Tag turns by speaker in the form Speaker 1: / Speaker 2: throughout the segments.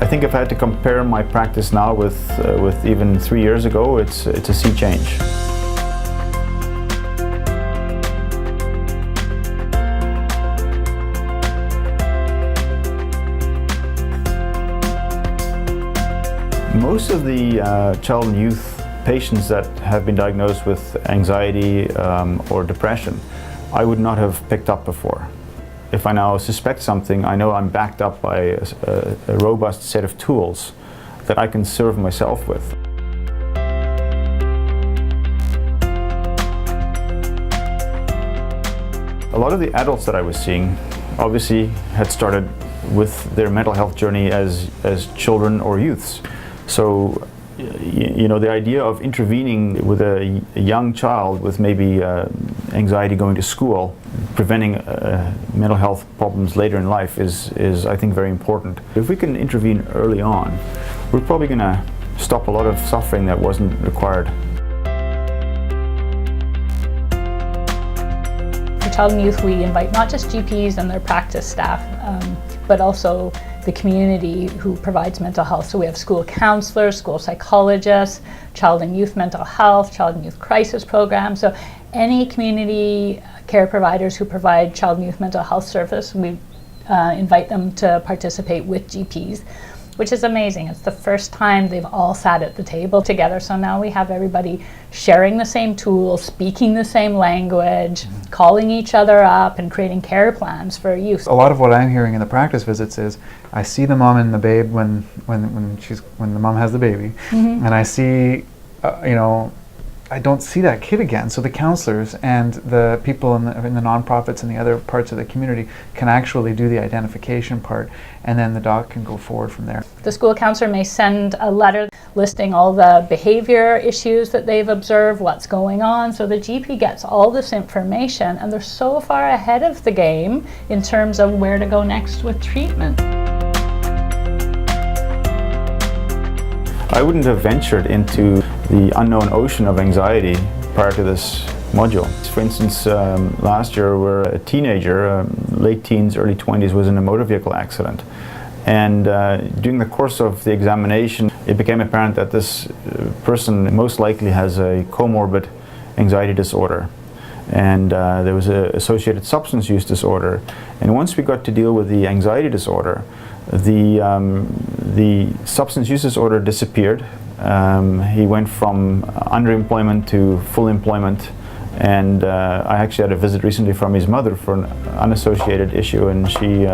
Speaker 1: I think if I had to compare my practice now with even 3 years ago, it's a sea change. Most of the child and youth patients that have been diagnosed with anxiety or depression, I would not have picked up before. If I now suspect something, I know I'm backed up by a robust set of tools that I can serve myself with. A lot of the adults that I was seeing obviously had started with their mental health journey as children or youths. So, you know, the idea of intervening with a young child with maybe anxiety going to school, preventing mental health problems later in life is I think very important. If we can intervene early on, we're probably going to stop a lot of suffering that wasn't required.
Speaker 2: For child and youth, we invite not just GPs and their practice staff, but also the community who provides mental health. So we have school counselors, school psychologists, child and youth mental health, child and youth crisis programs. So any community care providers who provide child and youth mental health service, we invite them to participate with GPs, which is amazing. It's the first time they've all sat at the table together. So now we have everybody sharing the same tools, speaking the same language, calling each other up and creating care plans for youth.
Speaker 3: A lot of what I'm hearing in the practice visits is I see the mom and the babe when the mom has the baby, and I see, you know, I don't see that kid again. So the counselors and the people in the nonprofits and the other parts of the community can actually do the identification part, and then the doc can go forward from there.
Speaker 2: The school counselor may send a letter listing all the behavior issues that they've observed, what's going on. So the GP gets all this information, and they're so far ahead of the game in terms of where to go next with treatment.
Speaker 1: I wouldn't have ventured into the unknown ocean of anxiety prior to this module. For instance, last year where a teenager, late teens, early 20s, was in a motor vehicle accident. And during the course of the examination, it became apparent that this person most likely has a comorbid anxiety disorder. And there was an associated substance use disorder. And once we got to deal with the anxiety disorder, the substance use disorder disappeared. He went from underemployment to full employment, and I actually had a visit recently from his mother for an unassociated issue, and she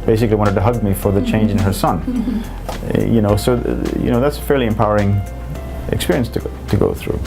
Speaker 1: basically wanted to hug me for the change in her son. You know, so you know, that's a fairly empowering experience to go through.